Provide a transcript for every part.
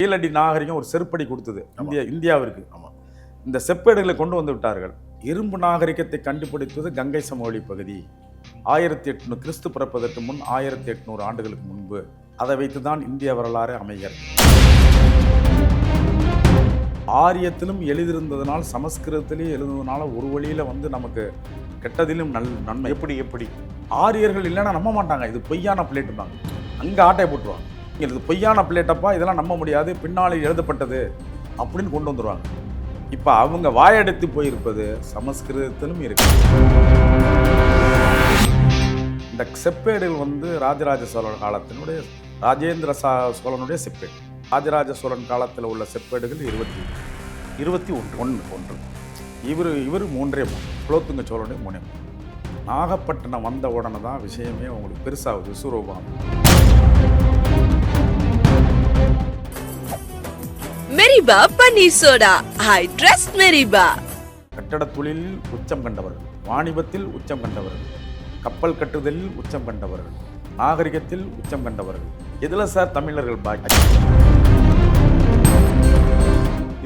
கீழடி நாகரிகம் ஒரு செருப்படி கொடுத்தது இந்தியாவிற்கு. ஆமாம், இந்த செப்பேடுகளை கொண்டு வந்து விட்டார்கள். இரும்பு நாகரிகத்தை கண்டுபிடித்தது கங்கை சமவெளி பகுதி 1800 கிறிஸ்து பிறப்பதற்கு முன் 1800 ஆண்டுகளுக்கு முன்பு. அதை வைத்துதான் இந்திய வரலாறு அமைகிறது. ஆரியத்திலும் எழுதியிருந்ததுனால் சமஸ்கிருதத்திலேயே எழுதுனதுனால ஒரு வழியில் வந்து நமக்கு கெட்டதிலும் நன்மை. எப்படி ஆரியர்கள் இல்லைன்னா நம்ப மாட்டாங்க. இது பொய்யான பிளேட்டுப்பாங்க, அங்கே ஆட்டை போட்டுருவாங்க. இது பொய்யான பிளேட்டப்பா, இதெல்லாம் நம்ப முடியாது, பின்னாளில் எழுதப்பட்டது அப்படின்னு கொண்டு வந்துடுவாங்க. இப்போ அவங்க வாயெடுத்து போயிருப்பது சமஸ்கிருதத்திலும் இருக்கு. இந்த செப்பேடுகள் வந்து ராஜராஜ சோழன் காலத்தினுடைய ராஜேந்திர சோழனுடைய செப்பேடு. ராஜராஜ சோழன் காலத்தில் உள்ள செப்பேடுகள் 21. இவர் 3 குலோத்துங்க சோழனுடைய 3. நாகப்பட்டினம் வந்த உடனே தான் விஷயமே உங்களுக்கு பெருசாகுது, விஸ்வரூபம். மெரிபா பன்னீர் சோடா, ஐ ட்ரஸ்ட் மெரிபா. கட்டட தொழிலில் உச்சம் கண்டவர்கள், வாணிபத்தில் உச்சம் கண்டவர்கள், கப்பல் கட்டுதலில் உச்சம் கண்டவர்கள், நாகரிகத்தில் உச்சம் கண்டவர்கள். எதுல சார் தமிழர்கள் பாக்கி?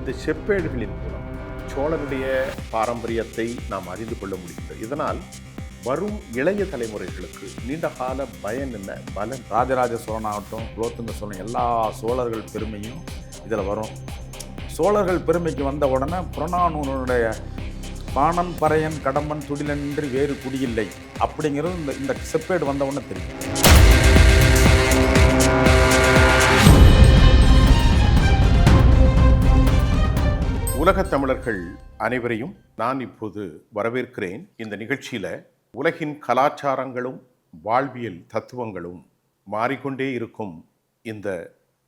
இந்த செப்பேடுகளின் மூலம் சோழனுடைய பாரம்பரியத்தை நாம் அறிந்து கொள்ள முடிகிறது. இதனால் வரும் இளைய தலைமுறைகளுக்கு நீண்டகால பயன் என்ன, பலன். ராஜராஜ சோழன் ஆகட்டும், குலோத்துங்க சோழன், எல்லா சோழர்கள் பெருமையும் இதில் வரும். சோழர்கள் பெருமைக்கு வந்த உடனே புறநானூனுடைய பாணன் பறையன் கடம்பன் துடிலன்றி வேறு குடியில்லை அப்படிங்கிறது இந்த செப்பேடு வந்த உடனே தெரியும். உலகத் தமிழர்கள் அனைவரையும் நான் இப்போது வரவேற்கிறேன். இந்த நிகழ்ச்சியில் உலகின் கலாச்சாரங்களும் வாழ்வியல் தத்துவங்களும் மாறிக்கொண்டே இருக்கும் இந்த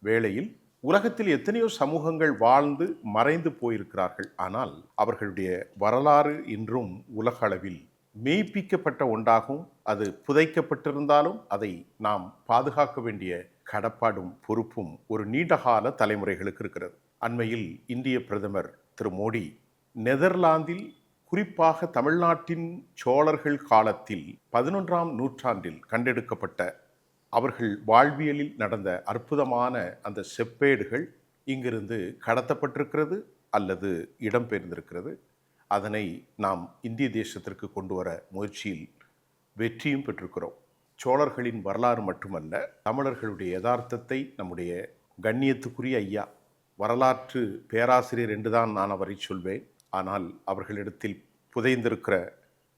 வேளையில் உலகத்தில் எத்தனையோ சமூகங்கள் வாழ்ந்து மறைந்து போயிருக்கிறார்கள். ஆனால் அவர்களுடைய வரலாறு இன்றும் உலக அளவில் மெய்ப்பிக்கப்பட்ட ஒன்றாகும். அது புதைக்கப்பட்டிருந்தாலும் அதை நாம் பாதுகாக்க வேண்டிய கடப்பாடும் பொறுப்பும் ஒரு நீண்டகால தலைமுறைகளுக்கு இருக்கிறது. அண்மையில் இந்திய பிரதமர் திரு மோடி நெதர்லாந்தில், குறிப்பாக தமிழ்நாட்டின் சோழர்கள் காலத்தில் 11ஆம் நூற்றாண்டில் கண்டெடுக்கப்பட்ட அவர்கள் வாழ்வியலில் நடந்த அற்புதமான அந்த செப்பேடுகள் இங்கிருந்து கடத்தப்பட்டிருக்கிறது அல்லது இடம்பெயர்ந்திருக்கிறது. அதனை நாம் இந்திய தேசத்திற்கு கொண்டு வர முயற்சியில் வெற்றியும் பெற்றிருக்கிறோம். சோழர்களின் வரலாறு மட்டுமல்ல, தமிழர்களுடைய யதார்த்தத்தை நம்முடைய கண்ணியத்துக்குரிய ஐயா, வரலாற்று பேராசிரியர் என்றுதான் நான் அவரை சொல்வேன், ஆனால் அவர்களிடத்தில் புதைந்திருக்கிற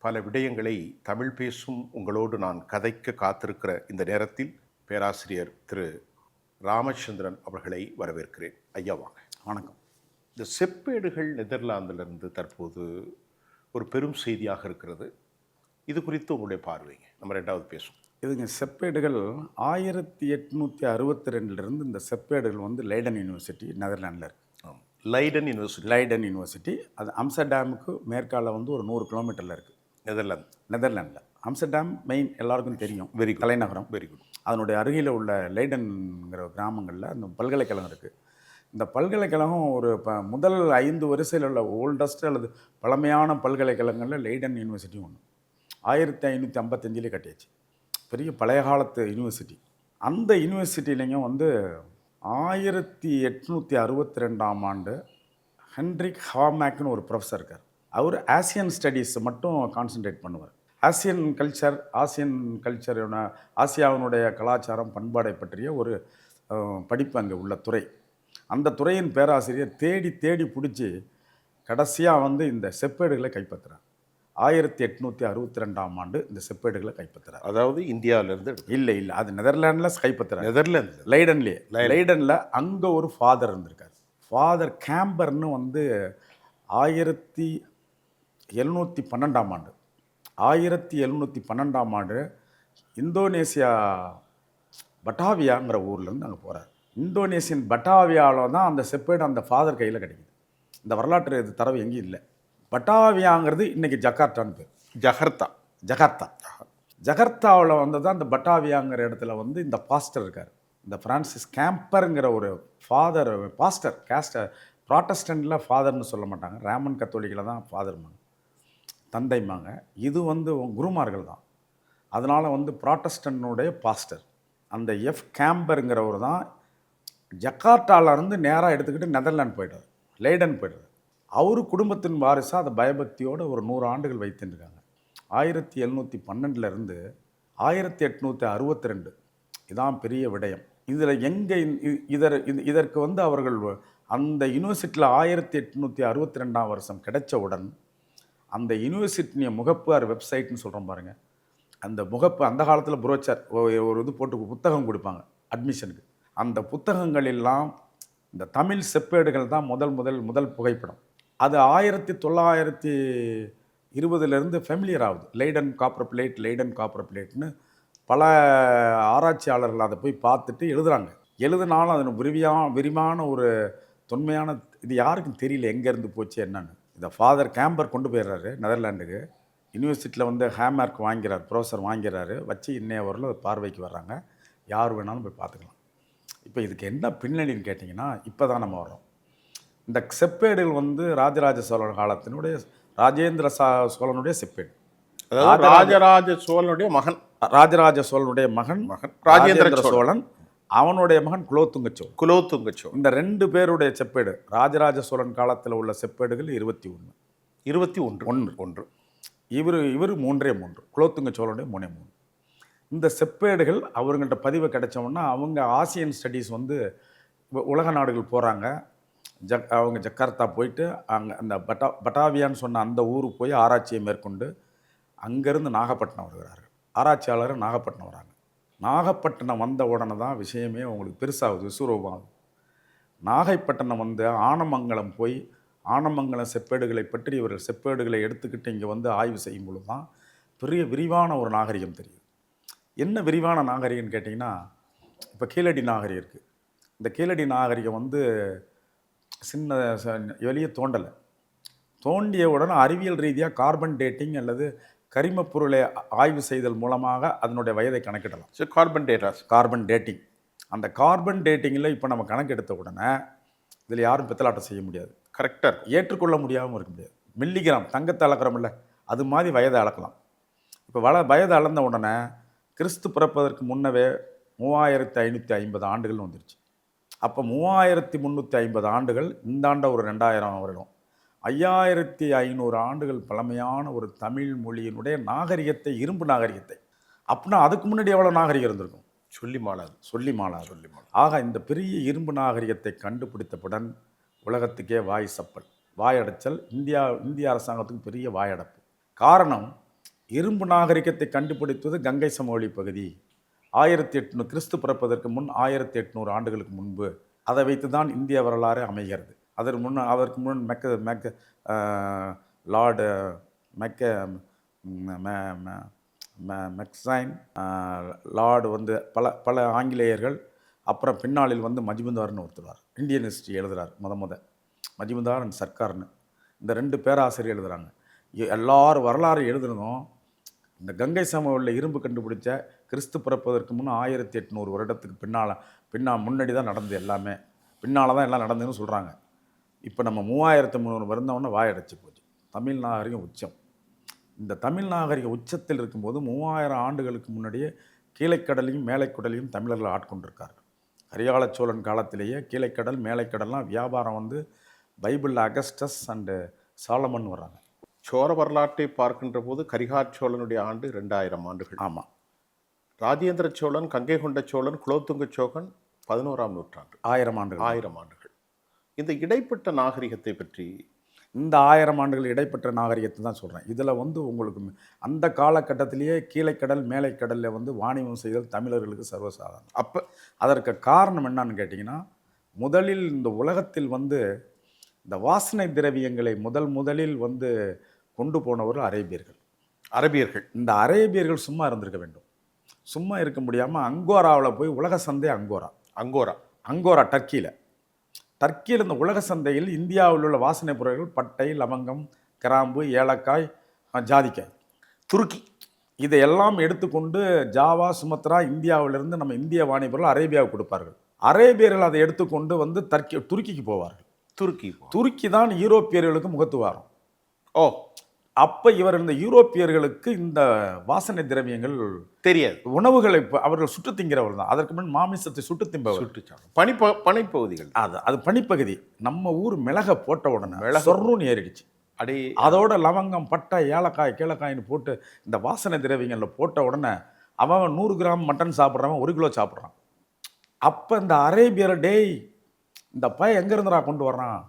பல விடயங்களை தமிழ் பேசும் உங்களோடு நான் கதைக்க காத்திருக்கிற இந்த நேரத்தில் பேராசிரியர் திரு ராமச்சந்திரன் அவர்களை வரவேற்கிறேன். ஐயா வாங்க. வணக்கம். இந்த செப்பேடுகள் நெதர்லாந்திலிருந்து தற்போது ஒரு பெரும் செய்தியாக இருக்கிறது. இது குறித்து உங்களுடைய பார்வைங்க. நம்ம 2வது பேசுவோம். இதுங்க செப்பேடுகள் 1862 இந்த செப்பேடுகள் வந்து லைடன் யூனிவர்சிட்டி நெதர்லாண்டில் இருக்குது. லைடன் யூனிவர்சிட்டி அது அம்ஸ்டர்டாமுக்கு மேற்கால வந்து ஒரு 100 கிலோமீட்டரில் இருக்குது. நெதர்லாண்டில் அம்ஸ்டர்டாம் மெயின் எல்லாருக்கும் தெரியும், தலைநகரம். Very good. அதனுடைய அருகில் உள்ள லைடன்கிற கிராமங்களில் அந்த பல்கலைக்கழகம் இருக்குது. இந்த பல்கலைக்கழகம் ஒரு முதல் 5 வரிசையில் உள்ள ஓல்டஸ்ட் அல்லது பழமையான பல்கலைக்கழகங்களில் லைடன் யூனிவர்சிட்டி ஒன்று. 1555 கட்டியாச்சு. பெரிய பழைய காலத்து யூனிவர்சிட்டி. அந்த யூனிவர்சிட்டிலையும் வந்து 1862ஆம் ஆண்டு ஹென்ரிக் ஹாமேக்னு ஒரு ப்ரொஃபஸர் இருக்கார். அவர் ஆசியன் ஸ்டடீஸ் மட்டும் கான்சன்ட்ரேட் பண்ணுவார். ஆசியன் கல்ச்சர் ஆசியாவினுடைய கலாச்சாரம் பண்பாடை பற்றிய ஒரு படிப்பு அங்கே உள்ள துறை. அந்த துறையின் பேராசிரியர் தேடி பிடிச்சி கடைசியாக வந்து இந்த செப்பேடுகளை கைப்பற்றுறார். 1862ஆம் ஆண்டு இந்த செப்பேடுகளை கைப்பற்றுறார். அதாவது இந்தியாவிலேருந்து இல்லை, அது நெதர்லாண்டில் கைப்பற்றுறார். நெதர்லாந்து லைடனில் அங்கே ஒரு ஃபாதர் இருந்திருக்கார். ஃபாதர் கேம்பர்னு வந்து 1712ஆம் ஆண்டு 1712ஆம் ஆண்டு இந்தோனேசியா பட்டாவியாங்கிற ஊர்லேருந்து அங்கே போகிறார். இந்தோனேசியன் பட்டாவியாவில் தான் அந்த செப்பேடு அந்த ஃபாதர் கையில் கிடைக்குது. இந்த வரலாற்று இது தரவு எங்கேயும் இல்லை. பட்டாவியாங்கிறது இன்றைக்கி ஜகார்த்தான்னு பேர். ஜகர்த்தாவில் வந்து தான் இந்த பட்டாவியாங்கிற இடத்துல வந்து இந்த பாஸ்டர் இருக்கார். இந்த ஃப்ரான்சிஸ் கேம்பருங்கிற ஒரு பாஸ்டர் ப்ராட்டஸ்டண்டில் ஃபாதர்னு சொல்ல மாட்டாங்க, ராமன் கத்தோலிக்கில் தான் ஃபாதர்மாங்க, தந்தைமாங்க. இது வந்து குருமார்கள் தான். அதனால் வந்து ப்ராட்டஸ்டன்னுடைய பாஸ்டர் அந்த கேம்பருங்கிறவர் தான் ஜக்கார்த்தாவிலேருந்து நேராக எடுத்துக்கிட்டு நெதர்லாந்து போய்ட்டார், லைடன் போய்ட்டார். அவரு குடும்பத்தின் வாரிசாக அதை பயபக்தியோடு ஒரு 100 ஆண்டுகள் வைத்துருக்காங்க. 1712 1862 இதான் பெரிய விடயம். இதில் எங்கே இதற்கு வந்து அவர்கள் அந்த யூனிவர்சிட்டியில் 1862 வருஷம் கிடைச்சவுடன் அந்த யூனிவர்சிட்டிய முகப்பு வெப்சைட்னு சொல்கிறோம் பாருங்கள், அந்த முகப்பு அந்த காலத்தில் புரோச்சர் ஒரு இது போட்டு புத்தகம் கொடுப்பாங்க அட்மிஷனுக்கு. அந்த புத்தகங்கள் எல்லாம் இந்த தமிழ் செப்பேடுகள் தான் முதல் புகைப்படம். அது 1920 ஃபெமிலியர் ஆகுது. லைடன் காப்பர் பிளேட்னு பல ஆராய்ச்சியாளர்கள் அதை போய் பார்த்துட்டு எழுதுனாலும் அது விரிவான ஒரு தொன்மையான இது யாருக்கும் தெரியல எங்கேருந்து போச்சு என்னன்னு. இதை ஃபாதர் கேம்பர் கொண்டு போயிடுறாரு நெதர்லாண்டுக்கு. யூனிவர்சிட்டியில் வந்து ஹேமார்க் வாங்கிறார், ப்ரொஃபஸர் வாங்கிறாரு, வச்சு இன்னைய வரலும் பார்வைக்கு வர்றாங்க. யார் வேணாலும் போய் பார்த்துக்கலாம். இப்போ இதுக்கு என்ன பின்னணின்னு கேட்டிங்கன்னா, இப்போ தான் நம்ம வரோம். இந்த செப்பேடுகள் வந்து ராஜராஜ சோழன் காலத்தினுடைய ராஜேந்திர சோழனுடைய செப்பேடு. ராஜராஜ சோழனுடைய மகன் ராஜேந்திர சோழன், அவனுடைய மகன் குலோத்துங்க சோழன். இந்த 2 பேருடைய செப்பேடு ராஜராஜ சோழன் காலத்தில் உள்ள செப்பேடுகள் 21. இவர் 3 குலோத்துங்க சோழனுடைய 3. இந்த செப்பேடுகள் அவங்கள்ட்ட பதிவு கிடைச்சோம்னா அவங்க ஆசியன் ஸ்டடீஸ் வந்து உலக நாடுகள் போகிறாங்க. அவங்க ஜக்கார்த்தா போயிட்டு அங்கே அந்த பட்டாவியான்னு சொன்ன அந்த ஊருக்கு போய் ஆராய்ச்சியை மேற்கொண்டு அங்கேருந்து நாகப்பட்டினம் வருகிறார்கள். ஆராய்ச்சியாளர் நாகப்பட்டினம் வராங்க. நாகப்பட்டினம் வந்த உடனே தான் விஷயமே உங்களுக்கு பெருசாகுது, விஸ்வரூபமாகுது. நாகைப்பட்டினம் வந்து ஆனமங்கலம் போய் ஆனமங்கலம் செப்பேடுகளை பற்றி இவர்கள் செப்பேடுகளை எடுத்துக்கிட்டு இங்கே வந்து ஆய்வு செய்யும் பொழுது தான் பெரிய விரிவான ஒரு நாகரிகம் தெரியுது. என்ன விரிவான நாகரிகம்னு கேட்டிங்கன்னா, இப்போ கீழடி நாகரிகம் இருக்குது. இந்த கீழடி நாகரிகம் வந்து சின்ன வெளியே தோண்டிய உடனே அறிவியல் ரீதியாக கார்பன் டேட்டிங் அல்லது கரிமப் பொருளை ஆய்வு செய்தல் மூலமாக அதனுடைய வயதை கணக்கிடலாம். Carbon dating. அந்த கார்பன் டேட்டிங்கில் இப்போ நம்ம கணக்கெடுத்த உடனே இதில் யாரும் பித்தலாட்டம் செய்ய முடியாது. கரெக்டாக ஏற்றுக்கொள்ள முடியாமல் இருக்க முடியாது. மில்லிகிராம் தங்கத்தை அளக்கிறோம்ல, அது மாதிரி வயதை அளக்கலாம். இப்போ வயதை அளந்த உடனே கிறிஸ்து பிறப்பதற்கு முன்னவே 3550 ஆண்டுகள் வந்துருச்சு. அப்போ 3350 ஆண்டுகள், இந்த ஆண்டை ஒரு 2000 வருடம், 5500 ஆண்டுகள் பழமையான ஒரு தமிழ் மொழியினுடைய நாகரிகத்தை, இரும்பு நாகரிகத்தை. அப்படின்னா அதுக்கு முன்னாடி எவ்வளோ நாகரிகம் இருந்திருக்கும்? சொல்லி மாளாது. ஆக இந்த பெரிய இரும்பு நாகரிகத்தை கண்டுபிடித்தவுடன் உலகத்துக்கே வாயடைச்சல். இந்திய அரசாங்கத்துக்கு பெரிய வாயடைப்பு. காரணம், இரும்பு நாகரிகத்தை கண்டுபிடித்தது கங்கை சமவெளி பகுதி 1800 கிறிஸ்து பிறப்பதற்கு முன் 1800 ஆண்டுகளுக்கு முன்பு. அதை வைத்து தான் இந்திய வரலாறு அமைகிறது. அதற்கு முன் லார்டு மெக்சைன், லார்டு வந்து பல ஆங்கிலேயர்கள், அப்புறம் பின்னாளில் வந்து மஜும்தார்னு ஒருத்தர் இந்தியன் ஹிஸ்ட்ரி எழுதுகிறார். மஜும்தார் அண்ட் சர்க்கார்னு இந்த 2 பேராசிரியர் எழுதுகிறாங்க. எல்லாரும் வரலாறு எழுதுனதும் இந்த கங்கை சமவெளியில் இரும்பு கண்டுபிடிச்ச கிறிஸ்து பிறப்பதற்கு முன் 1800 வருடத்துக்கு முன்னாடி தான் நடந்தது. எல்லாமே பின்னால் தான் எல்லாம் நடந்ததுன்னு சொல்கிறாங்க. இப்போ நம்ம 3300 வருந்தோடனே வாயடைச்சி போச்சு. தமிழ் நாகரிகம் உச்சம். இந்த தமிழ் நாகரிக உச்சத்தில் இருக்கும்போது 3000 ஆண்டுகளுக்கு முன்னாடியே கீழைக்கடலையும் மேலைக்கடலையும் தமிழர்கள் ஆட்கொண்டிருக்கார்கள். கரிகால சோழன் காலத்திலேயே கீழைக்கடல் மேலைக்கடல்லாம் வியாபாரம் வந்து பைபிளில் அகஸ்டஸ் அண்டு சாலமன் வர்றாங்க. சோழ வரலாற்றை பார்க்கின்ற போது கரிகால் சோழனுடைய ஆண்டு 2000 ஆண்டுகள். ஆமாம். ராஜேந்திர சோழன், கங்கை கொண்ட சோழன், குலோத்துங்க சோழன் 11ஆம் நூற்றாண்டு. 1000 ஆண்டுகள். இந்த இடைப்பட்ட நாகரிகத்தை பற்றி, இந்த 1000 ஆண்டுகள் இடைப்பட்ட நாகரிகத்தை தான் சொல்கிறேன். இதில் வந்து உங்களுக்கு அந்த காலகட்டத்திலேயே கீழைக்கடல் மேலைக்கடலில் வந்து வாணிபம் செய்தல் தமிழர்களுக்கு சர்வசாதாரணம். அப்போ அதற்கு காரணம் என்னன்னு கேட்டிங்கன்னா, முதலில் இந்த உலகத்தில் வந்து இந்த வாசனை திரவியங்களை முதலில் வந்து கொண்டு போனவர் அரேபியர்கள். இந்த அரேபியர்கள் சும்மா இருந்திருக்க வேண்டும். சும்மா இருக்க முடியாமல் அங்கோராவில் போய் உலக சந்தை அங்கோரா டர்க்கியில் இந்த உலக சந்தையில் இந்தியாவில் உள்ள வாசனை பொருட்கள் பட்டை, லவங்கம், கிராம்பு, ஏலக்காய், ஜாதிக்காய், துருக்கி இதையெல்லாம் எடுத்துக்கொண்டு ஜாவா, சுமத்ரா, இந்தியாவிலிருந்து நம்ம இந்திய வாணிப பொருள் அரேபியாவுக்கு கொடுப்பார்கள். அரேபியர்கள் அதை எடுத்துக்கொண்டு வந்து துருக்கிக்கு போவார்கள். துருக்கி தான் யூரோப்பியர்களுக்கு முகத்துவாரம். அப்போ இவர் இந்த யூரோப்பியர்களுக்கு இந்த வாசனை திரவியங்கள் தெரியாது. உணவுகளை அவர்கள் சுட்டு திங்கிறவர் தான். அதற்கு முன் மாமிசத்தை சுட்டு திம்பவர். சுட்டுச்சாங்க பனிப்பகுதிகள். அது பனிப்பகுதி. நம்ம ஊர் மிளகை போட்ட உடனே சொர்ருன்னு ஏறிடுச்சு. அடே அதோட லவங்கம், பட்டை, ஏலக்காய், கீழக்காய்னு போட்டு இந்த வாசனை திரவியங்களில் போட்ட உடனே அவன் 100 கிராம் மட்டன் சாப்பிட்றவன் 1 கிலோ சாப்பிட்றான். அப்போ இந்த அரேபியர் டேய் இந்த பையன் எங்கேருந்துடா கொண்டு வர்றான்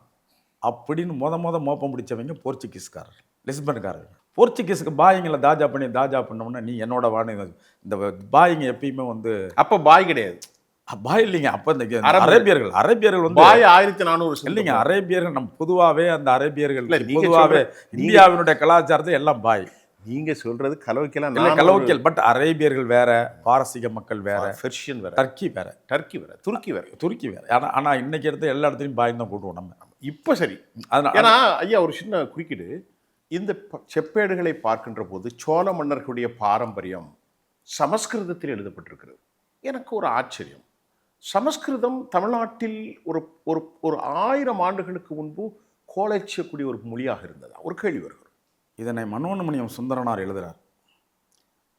அப்படின்னு மோப்பம் பிடிச்சவங்க போர்ச்சுகீஸ்காரர், லிஸ்பன்காரர். போர்ச்சுகீஸுக்கு பாயிங்களை தாஜா பண்ணோம்னா நீ என்னோட வாணி. இந்த பாயிங்க எப்பயுமே வந்து அப்போ பாய் கிடையாது, பாய் இல்லைங்க. அப்போ இந்த அரேபியர்கள் வந்து பாய் 1400 இல்லைங்க. அரேபியர்கள் நம்ம பொதுவாகவே அந்த அரேபியர்கள் பொதுவாகவே இந்தியாவினுடைய கலாச்சாரத்தை எல்லாம் பாய். நீங்க சொல்றது கலவைக்கெல்லாம் கலவைக்கல். பட் அரேபியர்கள் வேற, பாரசீக மக்கள் வேற, பெர்ஷியன் வேற, டர்க்கி வேற, துருக்கி வேற. ஆனா இன்னைக்கு எடுத்து எல்லா இடத்துலையும் பாய் தான் கூட்டுவோம் நம்ம. இப்போ சரி. ஏன்னா ஐயா ஒரு சின்ன குறுக்கீடு, இந்த செப்பேடுகளை பார்க்கின்ற போது சோழ மன்னர்களுடைய பாரம்பரியம் சமஸ்கிருதத்தில் எழுதப்பட்டிருக்கிறது. எனக்கு ஒரு ஆச்சரியம், சமஸ்கிருதம் தமிழ்நாட்டில் ஒரு ஒரு ஒரு 1000 ஆண்டுகளுக்கு முன்பு கோலைச்சக்கூடிய ஒரு மொழியாக இருந்ததா? ஒரு கேள்வி வருகிறது. இதனை மனோன்மணியம் சுந்தரனார் எழுதுகிறார்.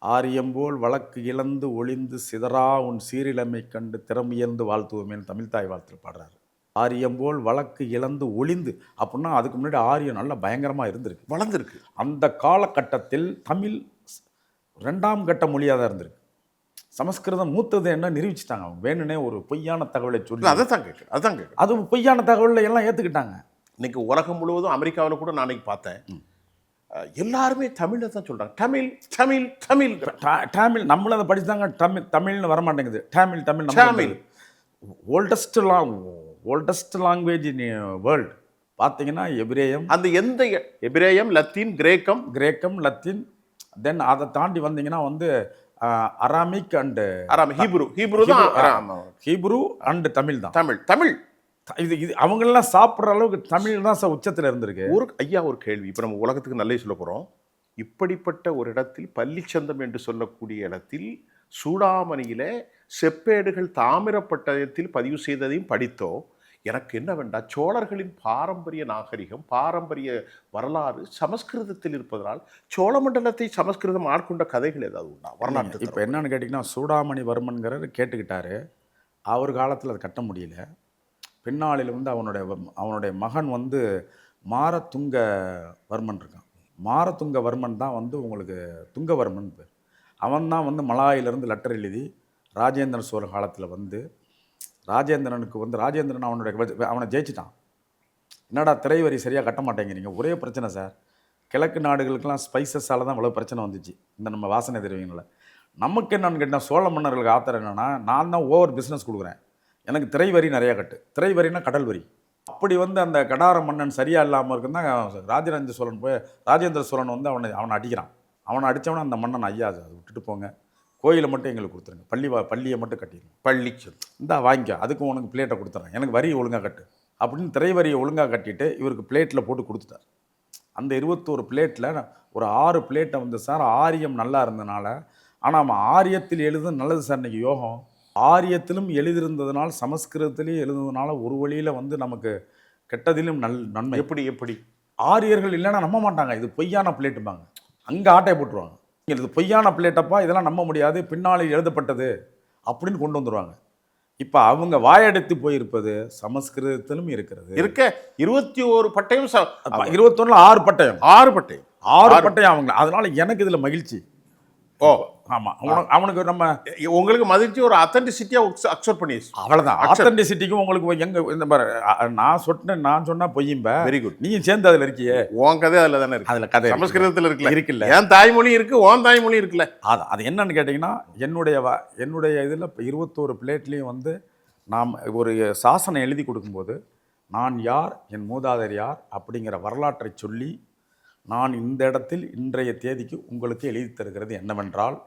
ஆரியம்போல் வழக்கு இழந்து ஒளிந்து சிதறா உன் சீரிழமை கண்டு திறமையர்ந்து வாழ்த்துவோமேன்னு தமிழ்தாய் வாழ்த்தில் பாடுறாரு. ஆரியம்போல் வழக்கு இழந்து ஒளிந்து அப்படின்னா அதுக்கு முன்னாடி ஆரியம் நல்லா பயங்கரமாக இருந்திருக்கு, வளர்ந்துருக்கு. அந்த காலகட்டத்தில் தமிழ் 2ஆம் கட்ட மொழியாக தான் இருந்திருக்கு. சமஸ்கிருதம் மூத்தது என்ன நிரூபிச்சுட்டாங்க. அவங்க வேணுனே ஒரு பொய்யான தகவலை சொல்லி அதான் கேட்குறேன். அது பொய்யான தகவலில் எல்லாம் ஏற்றுக்கிட்டாங்க. இன்னைக்கு உலகம் முழுவதும், அமெரிக்காவில் கூட நான் அன்னைக்கு பார்த்தேன், எல்லாருமே தமிழில் தான் சொல்கிறாங்க. தமிழ் தமிழ் தமிழ் தமிழ் நம்மளும் அதை படிச்சுதாங்க. தமிழ்னு வரமாட்டேங்குது. Tamil oldest language in world பார்த்தீங்கன்னா எபிரேயம். அந்த எந்த எபிரேயம், லத்தீன், கிரேக்கம், லத்தீன். தென் அதை தாண்டி வந்தீங்கன்னா வந்து Aramaic and Hebrew and Tamil தான். தமிழ் இது அவங்களெல்லாம் சாப்பிட்ற அளவுக்கு தமிழ் தான் உச்சத்தில் இருந்திருக்கு. ஒரு கேள்வி. இப்போ நம்ம உலகத்துக்கு நல்லே சொல்ல போகிறோம். இப்படிப்பட்ட ஒரு இடத்தில் பள்ளிச்சந்தம் என்று சொல்லக்கூடிய இடத்தில் சூடாமணியில செப்பேடுகள் தாமிரப்பட்டயத்தில் பதிவு செய்ததையும் படித்தோம். எனக்கு என்ன வேண்டாம், சோழர்களின் பாரம்பரிய நாகரிகம், பாரம்பரிய வரலாறு சமஸ்கிருதத்தில் இருப்பதனால் சோழ மண்டலத்தை சமஸ்கிருதம் ஆட்கொண்ட கதைகள் ஏதாவது உண்டா வரலாற்று? இப்போ என்னன்னு கேட்டிங்கன்னா, சூடாமணி வர்மன்கிறவர் கேட்டுக்கிட்டாரு. அவர் காலத்தில் அதை கட்ட முடியல. பின்னாளில் வந்து அவனுடைய மகன் வந்து மாரதுங்கவர்மன் இருக்கான். மாரதுங்கவர்மன் தான் வந்து உங்களுக்கு துங்கவர்மன் பேர். அவன் தான் வந்து மலாயிலிருந்து லெட்டர் எழுதி ராஜேந்திர சோழ காலத்தில் வந்து ராஜேந்திரனுக்கு வந்து ராஜேந்திரன் அவனை ஜெயிச்சிட்டான். என்னடா திரைவரி சரியாக கட்ட மாட்டேங்கிறீங்க, ஒரே பிரச்சனை சார். கிழக்கு நாடுகளுக்கெல்லாம் ஸ்பைசஸால் தான் இவ்வளோ பிரச்சனை வந்துச்சு இந்த நம்ம வாசனை திரவியங்களில். நமக்கு என்னன்னு கேட்டால் சோழ மன்னர்களுக்கு ஆத்திரம் என்னென்னா, நான் தான் ஓவர் பிஸ்னஸ் கொடுக்குறேன், எனக்கு திரைவரி நிறையா கட்டு. திரைவரினா கடல் வரி. அப்படி வந்து அந்த கடார மன்னன் சரியாக இல்லாமல் இருக்குன்னு தான் ராஜேந்திர சோழன் வந்து அவனை அடிக்கிறான். அவனை அடித்தவன அந்த மன்னன், ஐயா அதை விட்டுட்டு போங்க, கோயிலை மட்டும் எங்களுக்கு கொடுத்துருங்க, பள்ளியை மட்டும் கட்டிடுங்க, பள்ளி இந்தா வாங்கிக்க, அதுக்கு உனக்கு பிளேட்டை கொடுத்துட்றேன், எனக்கு வரி ஒழுங்காக கட்டு அப்படின்னு திரைவரியை ஒழுங்காக கட்டிட்டு இவருக்கு பிளேட்டில் போட்டு கொடுத்துட்டார். அந்த 21 பிளேட்டில் ஒரு 6 பிளேட்டை வந்து சார் ஆரியம் நல்லா இருந்தனால. ஆனால் அவன் ஆரியத்தில் எழுது நல்லது சார். இன்றைக்கி யோகம் ஆரியத்திலும் எழுதியிருந்ததுனால சமஸ்கிருதத்திலையும் எழுதுனதுனால ஒரு வழியில் வந்து நமக்கு கெட்டதிலும் நன்மை. எப்படி ஆரியர்கள் இல்லைன்னா நம்ப மாட்டாங்க, இது பொய்யான பிளேட்டுப்பாங்க, அங்கே ஆட்டை போட்டுருவாங்க. இது பொய்யான பிளேட்டப்பா, இதெல்லாம் நம்ப முடியாது, பின்னாளில் எழுதப்பட்டது அப்படின்னு கொண்டு வந்துடுவாங்க. இப்போ அவங்க வாயடைத்து போயிருப்பது சமஸ்கிருதத்திலும் இருக்கிறது. 21 பட்டயம், 21 6 பட்டயம் அவங்க. அதனால எனக்கு இதில் மகிழ்ச்சி. ஆமாம், அவனுக்கு நம்ம உங்களுக்கு மதிச்சு ஒரு அத்தன்டிசிட்டியாக அக்செப்ட் பண்ணி அவ்வளோதான். அத்தன்டிசிட்டிக்கும் உங்களுக்கு எங்கே இந்த மாதிரி நான் சொன்னால் பொய்யும்ப. Very good. நீயும் சேர்ந்து அதில் இருக்கியே, உன் கதை அதில் தானே இருக்கு. அதில் கதை சமஸ்கிருதத்தில் இருக்குல்ல, என் தாய்மொழி இருக்கு, உன் தாய்மொழி இருக்குல்ல. அது என்னன்னு கேட்டிங்கன்னா, என்னுடைய இதில் இப்போ 21 பிளேட்லேயும் வந்து நாம் ஒரு சாசனம் எழுதி கொடுக்கும்போது நான் யார், என் மூதாதையர் யார் அப்படிங்கிற வரலாற்றை சொல்லி, நான் இந்த இடத்தில் இன்றைய தேதிக்கு உங்களுக்கு எழுதி தருகிறது என்னவென்றால்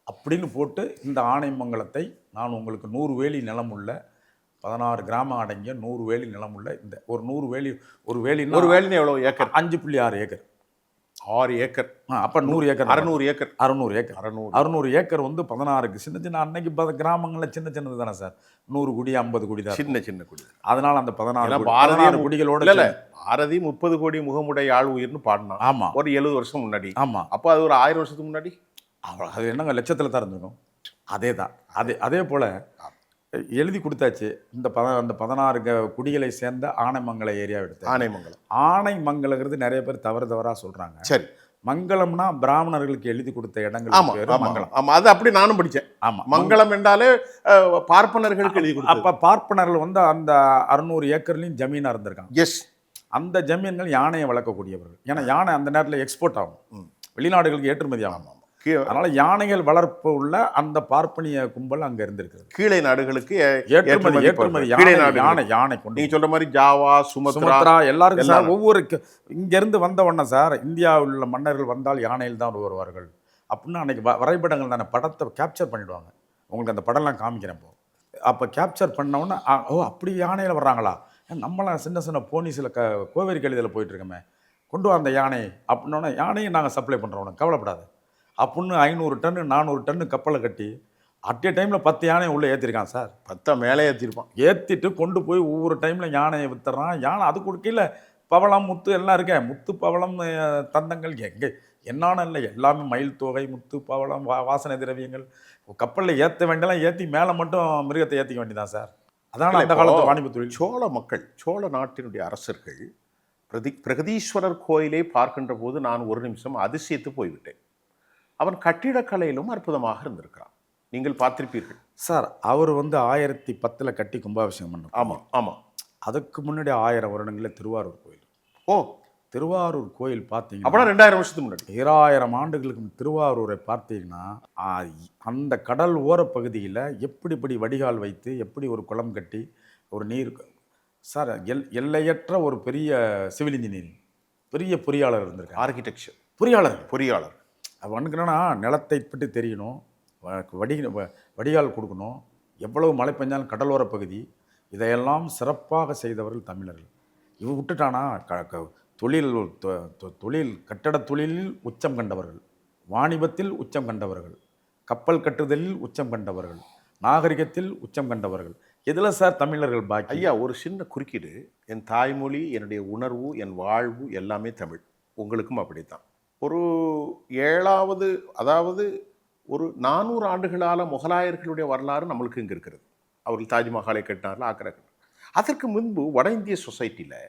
அப்படின்னு போட்டு, இந்த ஆனைமங்கலத்தை நான் உங்களுக்கு 100 வேலி நிலமுள்ள 16 கிராமம் அடங்கிய 100 வேலி நிலமுள்ள இந்த ஒரு 100 வேலி, ஒரு வேலின்னு எவ்வளோ ஏக்கர்? 5.6 ஏக்கர். 6 ஏக்கர். அப்போ 100 ஏக்கர், 600 ஏக்கர் வந்து 16 சின்ன அன்னைக்கு கிராமங்களில் சின்னது தானே சார். 100 குடி 50 குடி தான், சின்ன குடி. அதனால அந்த 16 குடிகளோட இல்லை பாரதி 30 கோடி முகமுடைய ஆள் உயிர்னு பாடினான் ஆமாம் ஒரு 70 வருஷம் முன்னாடி. ஆமாம். அப்போ அது ஒரு 1000 வருஷத்துக்கு முன்னாடி. அவ்வளோ அது என்னங்க லட்சத்தில் தான் இருந்திருக்கும். அதே தான். அதே போல் எழுதி கொடுத்தாச்சு. அந்த 16 குடிகளை சேர்ந்த ஆனைமங்கல ஏரியா எடுத்து. ஆனைமங்கலம். ஆனைமங்கலங்கிறது நிறைய பேர் தவறாக சொல்கிறாங்க. சரி. மங்கலம்னா பிராமணர்களுக்கு எழுதி கொடுத்த இடங்கள். ஆமா பேரு ஆமா மங்கலம். ஆமா, அது அப்படி நானும் படிச்சேன். ஆமா, மங்கலம் என்றாலே பார்ப்பனர்களுக்கு எழுதி கொடுத்தது. அப்ப பார்ப்பனர்கள் வந்து அந்த 600 ஏக்கர்லையும் ஜமீனா இருந்திருக்காங்க. எஸ். அந்த ஜமீன்கள் யானையை வளர்க்கக்கூடியவர்கள். ஏன்னா யானை அந்த நேரத்தில் எக்ஸ்போர்ட் ஆகும், வெளிநாடுகளுக்கு ஏற்றுமதி ஆகும். அதனால யானைகள் வளர்ப்பு உள்ள அந்த பார்ப்பனிய கும்பல் அங்க இருந்திருக்கிறது. கீழே நாடுகளுக்கு ஏற்றுமதி யானை கொண்டு. நீங்க சொல்ற மாதிரி ஜாவா, சுமத்ரா எல்லாருக்கும் சார் ஒவ்வொரு இங்க இருந்து வந்த உடனே சார் இந்தியாவில் உள்ள மன்னர்கள் வந்தால் யானையில் தான் வருவார்கள் அப்படின்னு அன்னைக்கு வரைபடங்கள் தானே படத்தை கேப்சர் பண்ணிடுவாங்க. உங்களுக்கு அந்த படம்லாம் காமிக்கிறேன். அப்போ கேப்சர் பண்ண உடனே ஓ அப்படி யானையில் வர்றாங்களா, நம்மளாம் சின்ன சின்ன போனீஸில் கோவேரி கழுதியில் போயிட்டு இருக்கோமே, கொண்டு வந்த யானை அப்படின்னோடனே யானையும் நாங்கள் சப்ளை பண்ணுறோம், கவலைப்படாது அப்படின்னு 500 டன்னு 400 டன்னு கப்பலை கட்டி அட் ஏ டைமில் 10 யானையை உள்ளே ஏற்றிருக்கான் சார். 10 மேலே ஏற்றிருப்பான். ஏற்றிட்டு கொண்டு போய் ஒவ்வொரு டைமில் யானையை வித்துறான். யானை அது கொடுக்கல பவளம் முத்து எல்லாம் இருக்கேன், முத்து பவளம் தந்தங்கள் எங்கே என்னான்னு இல்லை, எல்லாமே மயில் தொகை முத்து பவளம் வாசனை திரவியங்கள். கப்பலில் ஏற்ற வேண்டியெல்லாம் ஏற்றி மேலே மட்டும் மிருகத்தை ஏற்றிக்க வேண்டியதான் சார். அதான் அந்த காலத்து வாணிப தொழில். சோழ மக்கள், சோழ நாட்டினுடைய அரசர்கள் பிரகதீஸ்வரர் கோயிலை பார்க்கின்ற போது நான் ஒரு நிமிஷம் அதிசயித்து போய்விட்டேன். அவன் கட்டிடக்கலையிலும் அற்புதமாக இருந்திருக்கிறான். நீங்கள் பார்த்திருப்பீர்கள் சார். அவர் வந்து 1010 கட்டி கும்பாபிஷேகம் பண்ண. ஆமாம் ஆமாம். அதுக்கு முன்னாடி 1000 வருடங்களில் திருவாரூர் கோயில். ஓ, திருவாரூர் கோயில் பார்த்தீங்கன்னா அப்படின்னா 2000 வருஷத்துக்கு முன்னாடி, 2000 ஆண்டுகளுக்கு திருவாரூரை பார்த்தீங்கன்னா அந்த கடல் ஓரப்பகுதியில் எப்படி வடிகால் வைத்து எப்படி ஒரு குளம் கட்டி ஒரு நீர் சார் எல்லையற்ற ஒரு பெரிய சிவில் இன்ஜினியரிங், பெரிய பொறியாளர் இருந்திருக்காரு. ஆர்கிடெக்சர் பொறியாளர். அவனுக்கு என்னன்னா நிலத்தை பற்றி தெரியணும், வடிகால் கொடுக்கணும், எவ்வளவு மழை பெஞ்சாலும் கடலோர பகுதி, இதையெல்லாம் சிறப்பாக செய்தவர்கள் தமிழர்கள். இவன் விட்டுட்டானா தொழில் கட்டட தொழிலில் உச்சம் கண்டவர்கள், வாணிபத்தில் உச்சம் கண்டவர்கள், கப்பல் கட்டுதலில் உச்சம் கண்டவர்கள், நாகரிகத்தில் உச்சம் கண்டவர்கள். எதில் சார் தமிழர்கள் பாக்கி? ஐயா, ஒரு சின்ன குறுக்கீடு. என் தாய்மொழி, என்னுடைய உணர்வு, என் வாழ்வு எல்லாமே தமிழ். உங்களுக்கும் அப்படித்தான். ஒரு 7வது, அதாவது ஒரு 400 ஆண்டுகளால் முகலாயர்களுடைய வரலாறு நம்மளுக்கு இங்கே இருக்கிறது. அவர்கள் தாஜ்மஹாலை கட்டினார்கள், ஆக்ரா கட்டினார். அதற்கு முன்பு வட இந்திய சொசைட்டியில்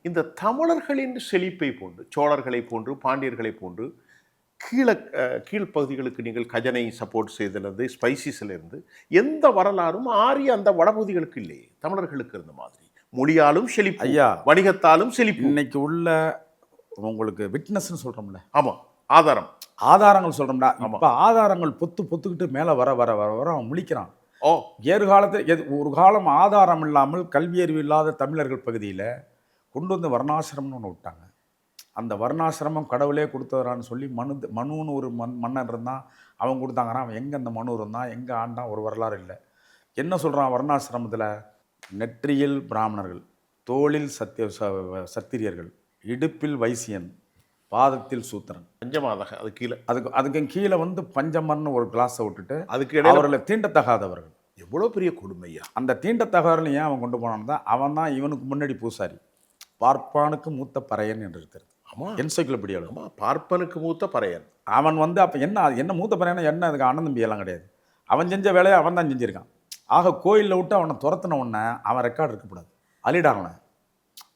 இந்த தமிழர்களின் செழிப்பை போன்று, சோழர்களை போன்று, பாண்டியர்களை போன்று கீழ்ப்பகுதிகளுக்கு நீங்கள் கஜனை சப்போர்ட் செய்திலிருந்து, ஸ்பைசிஸிலிருந்து எந்த வரலாறும் ஆரிய அந்த வடபகுதிகளுக்கு இல்லையே. தமிழர்களுக்கு இருந்த மாதிரி மொழியாலும் செழிப்பு, ஐயா, வணிகத்தாலும் செழிப்பு. இன்னைக்கு உள்ள உங்களுக்கு விட்னஸ்ன்னு சொல்கிறோம்ல. ஆமாம், ஆதாரங்கள் சொல்கிறோம்னா. இப்போ ஆதாரங்கள் பொத்துக்கிட்டு மேலே வர அவன் முழிக்கிறான். ஓ, ஏறுகாலத்தில் ஒரு காலம் ஆதாரம் இல்லாமல் கல்வியறிவு இல்லாத தமிழர்கள் பகுதியில் கொண்டு வந்து வர்ணாசிரமம்னு ஒன்று விட்டாங்க. அந்த வர்ணாசிரமம் கடவுளே கொடுத்தவரான்னு சொல்லி மனுன்னு ஒரு மன்னன் இருந்தான், அவன் கொடுத்தாங்கன்னா அவன் எங்கே அந்த மனு இருந்தான், எங்கே ஆண்டான், ஒரு வரலாறு இல்லை. என்ன சொல்கிறான் வர்ணாசிரமத்தில்? நெற்றியில் பிராமணர்கள், தோளில் சத்திரியர்கள், இடுப்பில் வைசியன், பாதத்தில் சூத்திரன், பஞ்சமாதக. அது கீழே அதுக்கு கீழே வந்து பஞ்சமர்னு ஒரு கிளாஸை விட்டுட்டு அதுக்கு இடையில அவர்களை தீண்டத்தகாதவர்கள். எவ்வளோ பெரிய கொடுமையா! அந்த தீண்டத்தகாதவர்கள் ஏன் அவன் கொண்டு போனான் தான், அவன் தான் இவனுக்கு முன்னாடி பூசாரி. பார்ப்பானுக்கு மூத்த பறையன் என்று இருக்கிறது. ஆமாம், என்சைக்ளோபீடியாவில். ஆமாம், பார்ப்பனுக்கு மூத்த பறையன். அவன் வந்து அப்போ என்ன மூத்த பறையனா என்ன, அதுக்கு அண்ணன் தம்பி எல்லாம் கிடையாது. அவன் செஞ்ச வேலையை அவன் தான் செஞ்சுருக்கான். ஆக கோயிலில் விட்டு அவனை துரத்தின உடனே அவன் ரெக்கார்டு இருக்கக்கூடாது, அழிடான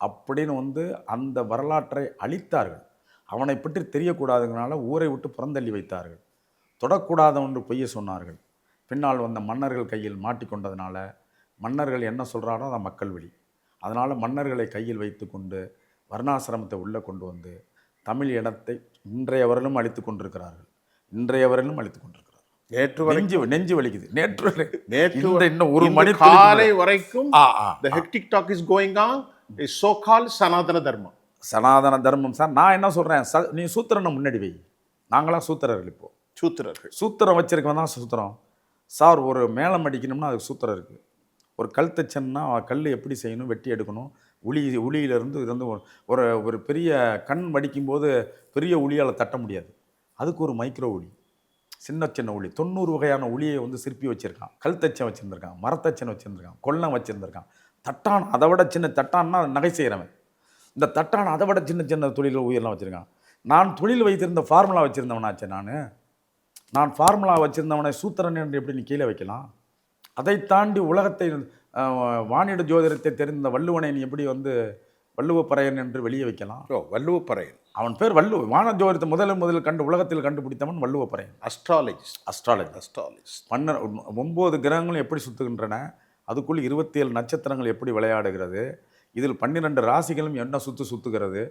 அப்படின்னு வந்து அந்த வரலாற்றை அழித்தார்கள். அவனை பற்றி தெரியக்கூடாதுங்கனால ஊரை விட்டு புறந்தள்ளி வைத்தார்கள். தொடக்கூடாத ஒன்று பொய்ய சொன்னார்கள். பின்னால் வந்த மன்னர்கள் கையில் மாட்டிக்கொண்டதுனால மன்னர்கள் என்ன சொல்கிறாரோ அதை மக்கள் வழி. அதனால் மன்னர்களை கையில் வைத்து கொண்டு வர்ணாசிரமத்தை உள்ளே கொண்டு வந்து தமிழ் இடத்தை இன்றையவர்களும் அழித்து கொண்டிருக்கிறார்கள். நேற்று நெஞ்சு வலிக்குது. நேற்று இன்னும் ஒரு மணி காலை வரைக்கும் the hectic talk is going on is so called சனாதன தர்மம். சனாதன தர்மம் சார். நான் என்ன சொல்கிறேன், நீ சூத்திரனை முன்னாடி வை. நாங்களாம் சூத்திரர்கள். இப்போது சூத்திரம் வச்சிருக்கவன் தான் சூத்திரம் சார். ஒரு மேளம் அடிக்கணும்னா அதுக்கு சூத்திரம் இருக்குது. ஒரு கல் தச்சன்னா கல் எப்படி செய்யணும், வெட்டி எடுக்கணும். உளியிலிருந்து இது வந்து ஒரு பெரிய கண் வடிக்கும்போது பெரிய உளியால் தட்ட முடியாது. அதுக்கு ஒரு மைக்ரோ உளி, சின்ன உளி, 90 வகையான உளியை வந்து சிற்பி வச்சுருக்கான். கல் தச்சன் வச்சுருந்துருக்கான், மரத்தச்சன் வச்சுருந்துருக்கான், கொல்லம் வச்சுருந்துருக்கான், தட்டான் அதை விட சின்ன தட்டான்னா நகை செய்கிறவன். இந்த தட்டான அதை விட சின்ன சின்ன தொழில் உயிரெலாம் வச்சுருக்கான். நான் தொழில் வைத்திருந்த ஃபார்முலா வச்சுருந்தவனாச்சே நான் ஃபார்முலா வச்சுருந்தவனை சூத்திரன் என்று எப்படி நீ கீழே வைக்கலாம்? அதை தாண்டி உலகத்தை வானிட ஜோதிடத்தை தெரிந்த வள்ளுவனை நீ எப்படி வந்து வள்ளுவப்பறையன் என்று வெளியே வைக்கலாம்? வள்ளுவப்பறையன் அவன் பேர் வான ஜோதிடத்தை முதலில் உலகத்தில் கண்டுபிடித்தவன் வள்ளுவப்பறையன். அஸ்ட்ராலஜிஸ்ட் 9 கிரகங்களும் எப்படி சுற்றுகின்றன, அதுக்குள் 27 நட்சத்திரங்கள் எப்படி விளையாடுகிறது, இதில் 12 ராசிகளும் என்ன சுற்றுகிறது,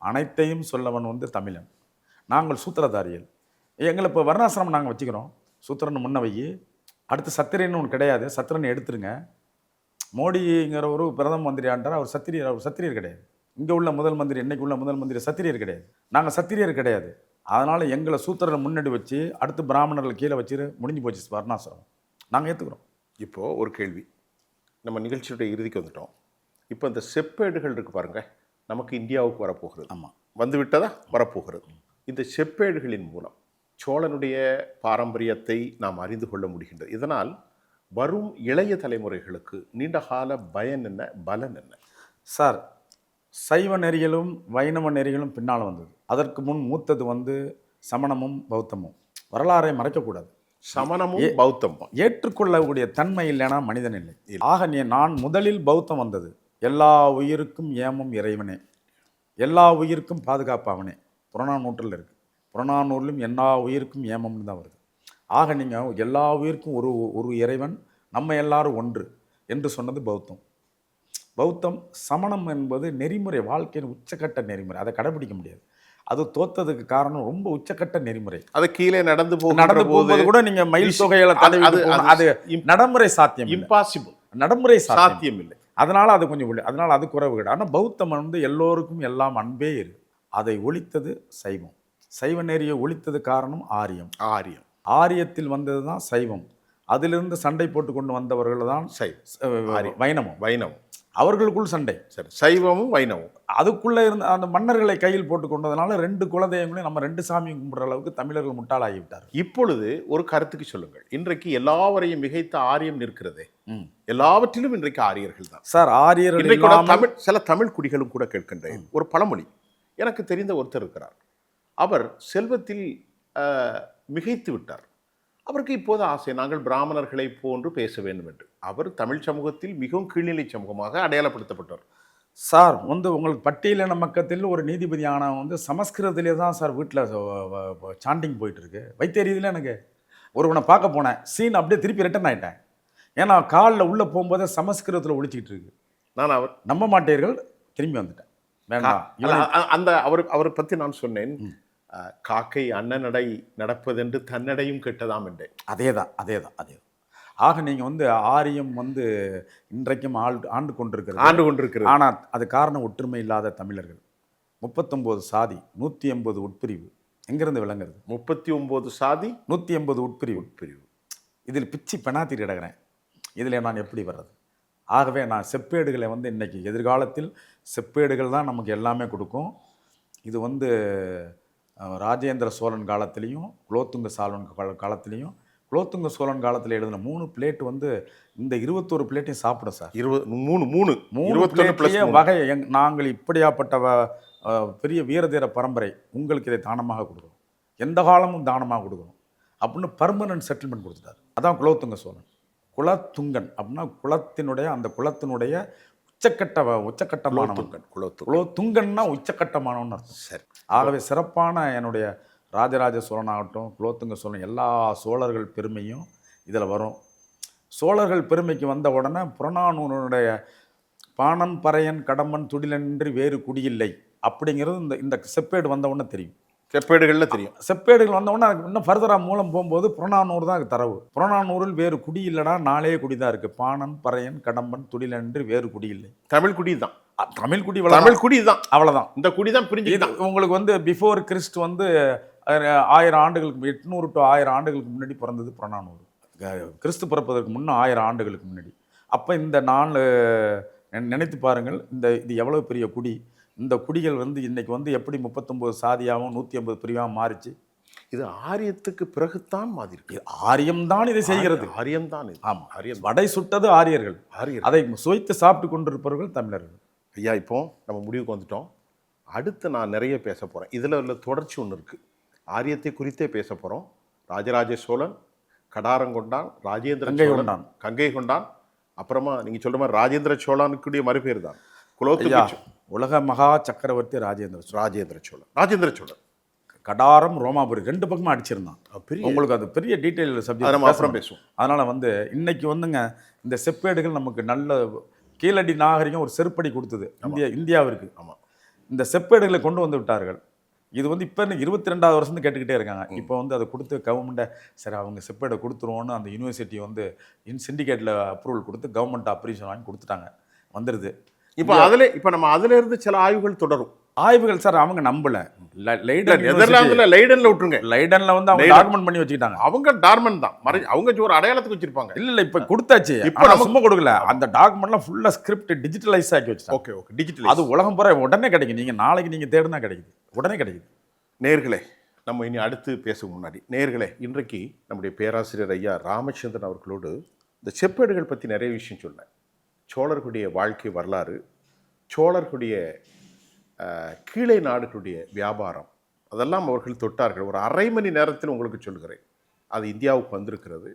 அனைத்தையும் சொல்லவன் வந்து தமிழன். நாங்கள் சூத்திரதாரிகள். எங்களை இப்போ வர்ணாசிரமம் நாங்கள் வச்சுக்கிறோம். சூத்திரன் முன்ன வை, அடுத்து சத்திரியன்னு ஒன்று கிடையாது, சத்திரனை எடுத்துருங்க. மோடிங்கிற ஒரு பிரதம மந்திரி ஆண்டார், அவர் சத்திரியர் கிடையாது. இங்கே உள்ள முதல் மந்திரி, இன்னைக்கு உள்ள முதல் மந்திரி சத்திரியர் கிடையாது. நாங்கள் சத்திரியர் கிடையாது. அதனால் எங்களை சூத்திரனை முன்னாடி வச்சு அடுத்து பிராமணர்கள் கீழே வச்சு முடிஞ்சு போச்சு வர்ணாசிரமம். நாங்கள் ஏற்றுக்கிறோம். இப்போது ஒரு கேள்வி, நம்ம நிகழ்ச்சியுடைய இறுதிக்கு வந்துட்டோம். இப்போ இந்த செப்பேடுகள் இருக்குது பாருங்கள், நமக்கு இந்தியாவுக்கு வரப்போகிறது. ஆமாம், வந்து விட்டதா? வரப்போகிறது. இந்த செப்பேடுகளின் மூலம் சோழனுடைய பாரம்பரியத்தை நாம் அறிந்து கொள்ள முடிகின்றது. இதனால் வரும் இளைய தலைமுறைகளுக்கு நீண்டகால பயன் என்ன, பலன் என்ன? சார், சைவ நெறிகளும் வைணவ நெறிகளும் பின்னால் வந்தது. அதற்கு முன் மூத்தது வந்து சமணமும் பௌத்தமும். வரலாறை மறைக்கக்கூடாது. சமணமும் பௌத்தமும் ஏற்றுக்கொள்ளக்கூடிய தன்மை இல்லைனா மனிதன் இல்லை. ஆக நான் முதலில் பௌத்தம் வந்தது. எல்லா உயிருக்கும் ஏமம் இறைவனே, எல்லா உயிருக்கும் பாதுகாப்பாவனே. புறநானூற்றில் இருக்குது. புறநானூரிலும் எல்லா உயிருக்கும் ஏமம்னு தான் வருது. ஆக நீங்கள் எல்லா உயிருக்கும் ஒரு இறைவன், நம்ம எல்லாரும் ஒன்று என்று சொன்னது பௌத்தம். சமணம் என்பது நெறிமுறை, வாழ்க்கையின் உச்சக்கட்ட நெறிமுறை. அதை கடைபிடிக்க முடியாது. அது தோத்ததுக்கு காரணம் ரொம்ப உச்சக்கட்ட நெறிமுறை. அது கீழே நடந்து போகும்போது கூட நீங்க மயில் தொகையில அது நடைமுறை சாத்தியம், இம்பாசிபிள், நடைமுறை சாத்தியம் இல்லை. அதனால அது கொஞ்சம் அதனால அது குறைவு கிடையாது. ஆனால் பௌத்தம் வந்து எல்லோருக்கும் எல்லாம் அன்பே இருக்கு. அதை ஒழித்தது சைவம். சைவ நெறியை ஒழித்தது காரணம் ஆரியத்தில் வந்தது தான் சைவம். அதிலிருந்து சண்டை போட்டு கொண்டு வந்தவர்கள் தான் வைணவம். அவர்களுக்குள் சண்டை. சரி, சைவமும் வைணவம் அதுக்குள்ளே இருந்த அந்த மன்னர்களை கையில் போட்டு கொண்டதுனால 2 குலதெய்வங்களையும் நம்ம 2 சாமியும் கும்பிட்ற அளவுக்கு தமிழர்கள் முட்டாளாகிவிட்டார். இப்பொழுது ஒரு கருத்துக்கு சொல்லுங்கள். இன்றைக்கு எல்லாவரையும் மிகைத்த ஆரியம் நிற்கிறதே, எல்லாவற்றிலும் இன்றைக்கு ஆரியர்கள் தான் சார். ஆரியர்கள் சில தமிழ் குடிகளும் கூட கேட்கின்றேன். ஒரு பழமொழி எனக்கு தெரிந்த ஒருத்தர் இருக்கிறார். அவர் செல்வத்தில் மிகைத்து விட்டார். அவருக்கு இப்போது ஆசை, நாங்கள் பிராமணர்களை போன்று பேச வேண்டும் என்று. அவர் தமிழ் சமூகத்தில் மிகவும் கீழ்நிலை சமூகமாக அடையாளப்படுத்தப்பட்டார். சார் வந்து உங்களுக்கு பட்டியலின மக்கத்தில் ஒரு நீதிபதி ஆனவன் வந்து சமஸ்கிருதத்திலே தான் சார் வீட்டில் சாண்டிங் போயிட்டு இருக்கு. வைத்தியரீதியில் எனக்கு ஒருவனை பார்க்க போனேன், சீன் அப்படியே திருப்பி ரிட்டர்ன் ஆகிட்டேன். ஏன்னா காலில் உள்ளே போகும்போதே சமஸ்கிருதத்தில் ஒழிச்சிக்கிட்டு இருக்கு. நான் அவர் நம்ப மாட்டீர்கள், திரும்பி வந்துட்டேன். அந்த அவரை பற்றி நான் சொன்னேன், காக்கை அண்ணனடை நடப்பதென்று தன்னடையும் கெட்டதாம் என்றேன். அதேதான். ஆக நீங்கள் வந்து ஆரியம் வந்து இன்றைக்கும் ஆண்டு கொண்டிருக்கிறது. ஆனால் அது காரணம் ஒற்றுமை இல்லாத தமிழர்கள். 39 சாதி, 180 உட்பிரிவு எங்கிருந்து விளங்குறது? 39 சாதி, 180 உட்பிரிவு. இதில் பிச்சு பெனாத்தி கிடக்கிறேன். இதில் நான் எப்படி வர்றது? ஆகவே நான் செப்பேடுகளை வந்து இன்றைக்கி எதிர்காலத்தில் செப்பேடுகள் தான் நமக்கு எல்லாமே கொடுக்கும். இது வந்து ராஜேந்திர சோழன் காலத்திலையும் குலோத்துங்க காலத்திலையும் குலோத்துங்க சோழன் காலத்தில் எழுதின 3 பிளேட் வந்து இந்த 21 பிளேட்டையும் சாப்பிடும் சார். 3 வகை. நாங்கள் இப்படியாப்பட்ட பெரிய வீரதீர பரம்பரை, உங்களுக்கு இதை தானமாக கொடுக்குறோம், எந்த காலமும் தானமாக கொடுக்குறோம் அப்படின்னு பர்மனன்ட் செட்டில்மெண்ட் கொடுத்துட்டார். அதான் குலோத்துங்க சோழன். குலத்துங்கன் அப்படின்னா குலத்தினுடைய உச்சக்கட்டமானவன். குலோத்துங்கன்னா உச்சக்கட்டமானவன் அர்த்தம். சரி. ஆகவே சிறப்பான என்னுடைய ராஜராஜ சோழனாகட்டும், குலோத்துங்க சோழன், எல்லா சோழர்கள் பெருமையும் இதில் வரும். சோழர்கள் பெருமைக்கு வந்த உடனே புறநானூறுடைய பாணன் பறையன் கடம்பன் துடிலன்றி வேறு குடியில்லை அப்படிங்கிறது இந்த செப்பேடு வந்த உடனே தெரியும். செப்பேடுகள் வந்தவுடனே அதுக்கு இன்னும் ஃபர்தராக மூலம் போகும்போது புறநானூறு தான் அதுக்கு தரவு. புறநானூறில் வேறு குடி இல்லைனா 4 குடி தான் இருக்குது. பாணன் பறையன் கடம்பன் துடிலன்றி வேறு குடி இல்லை. தமிழ் குடி தான். தமிழ் குடி தான், அவ்வளோதான். இந்த குடி தான் பிரிஞ்சு. உங்களுக்கு வந்து பிஃபோர் கிறிஸ்ட் வந்து 1000 ஆண்டுகளுக்கு 800 to 1000 ஆண்டுகளுக்கு முன்னாடி பிறந்தது புறநானூறு. கிறிஸ்து பிறப்பதற்கு முன்னே 1000 ஆண்டுகளுக்கு முன்னாடி. அப்போ இந்த 4 நினைத்து பாருங்கள், இது எவ்வளோ பெரிய குடி. இந்த குடிகள் வந்து இன்றைக்கி வந்து எப்படி 39 சாதியாகவும் 180 பிரிவாகவும் மாறிச்சு. இது ஆரியத்துக்கு பிறகுத்தான் மாதிரி இருக்கு. ஆரியம்தான் இதை செய்கிறது. ஆரியம்தான். ஆமாம், வடை சுட்டது ஆரியர்கள். அதை சுவைத்து சாப்பிட்டு கொண்டிருப்பவர்கள் தமிழர்கள். ஐயா இப்போ நம்ம முடிவுக்கு வந்துட்டோம். அடுத்து நான் நிறைய பேச போகிறேன். இதில் உள்ள தொடர்ச்சி ஒன்று இருக்குது. ஆரியத்தை குறித்தே பேச போகிறோம். ராஜராஜ சோழன், கடாரங்கொண்டான், ராஜேந்திர கங்கை சோழன், கொண்டான். கங்கை கொண்டான், அப்புறமா நீங்கள் சொல்ற மாதிரி ராஜேந்திர சோழனுக்குரிய மறுபேர் தான் ஐயா, குலோத்துங்க உலக மகா சக்கரவர்த்தி ராஜேந்திர சோழன். ராஜேந்திர சோழன் கடாரம், ரோமாபுரி 2 பக்கமும் அடிச்சிருந்தான். பெரிய உங்களுக்கு அது பெரிய டீட்டெயில் அதை சப்ஜெக்ட், நம்ம அப்புறம் பேசுவோம். அதனால இன்னைக்கு இந்த செப்பேடுகள் நமக்கு நல்ல கீழடி நாகரிகம் ஒரு செருப்படி கொடுத்தது இந்தியாவிற்கு. ஆமாம். இந்த செப்பேடுகளை கொண்டு வந்து விட்டார்கள். இது இப்போ 22வது வருஷம் கேட்டுக்கிட்டே இருக்காங்க. இப்போ அதை கொடுத்து கவர்மெண்ட்டை சரி அவங்க செப்பேடை கொடுத்துருவோன்னு அந்த யூனிவர்சிட்டி சிண்டிகேட்டில் அப்ரூவல் கொடுத்து கவர்மெண்ட் அப்ரூவல் வாங்கி கொடுத்துட்டாங்க, வந்துடுது. இப்போ நம்ம அதுல இருந்து சில ஆய்வுகள் தொடரும். ஆய்வுகள் சார் அவங்க நம்பல. நெதர்லாந்துல லைடன்ல விட்டுருங்க. லைடன்ல அவங்க டாக்குமெண்ட் பண்ணி வச்சுக்கிட்டாங்க. அவங்க டார்மன் தான், அவங்க ஒரு அடையாளத்துக்கு வச்சிருப்பாங்க. இல்ல இப்ப கொடுத்தாச்சு. இப்ப நம்ம சும்மா கொடுக்கல, அந்த டாக்குமெண்ட்லாம் ஃபுல்லா ஸ்கிரிப்ட் டிஜிட்டலைஸ் ஆக்கி வச்சிட்டாங்க. Okay digital. அது உலகம் பூரா உடனே கிடைக்கும். நீங்க நாளைக்கு நீங்க தேடுனா கிடைக்குது, உடனே கிடைக்குது. நேயர்களே, நம்ம இனி அடுத்து பேசும் முன்னாடி நேயர்களே, இன்றைக்கு நம்முடைய பேராசிரியர் ஐயா ராமச்சந்திரன் அவர்களோடு இந்த செப்பேடுகள் பற்றி நிறைய விஷயம் சொன்னேன். சோழர்களுடைய வாழ்க்கை வரலாறு, சோழர்களுடைய கீழே நாடுகளுடைய வியாபாரம், அதெல்லாம் அவர்கள் தொட்டார்கள். ஒரு அரை மணி நேரத்தில் உங்களுக்கு சொல்கிறேன். அது இந்தியாவுக்கு வந்திருக்கிறது.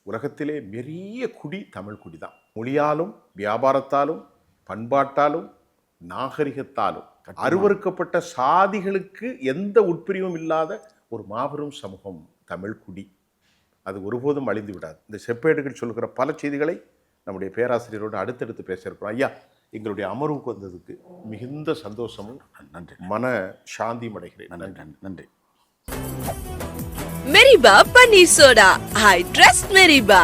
உலகத்திலே பெரிய குடி தமிழ் குடி தான். மொழியாலும் வியாபாரத்தாலும் பண்பாட்டாலும் நாகரிகத்தாலும் அருவறுக்கப்பட்ட சாதிகளுக்கு எந்த உட்பிரிவும் இல்லாத ஒரு மாபெரும் சமூகம் தமிழ் குடி. அது ஒருபோதும் அழிந்து விடாது. இந்த செப்பேடுகள் சொல்கிற பல செய்திகளை நம்முடைய பேராசிரியரோடு அடுத்தடுத்து பேச இருக்கிறோம். ஐயா, எங்களுடைய அமர்வுக்கு வந்ததுக்கு மிகுந்த சந்தோஷமும் நன்றி, மன சாந்தியும் அடைகிறேன். நன்றி. மெரிபா பன்னீர் சோடா, ஐ ட்ரஸ்ட் மெரிபா.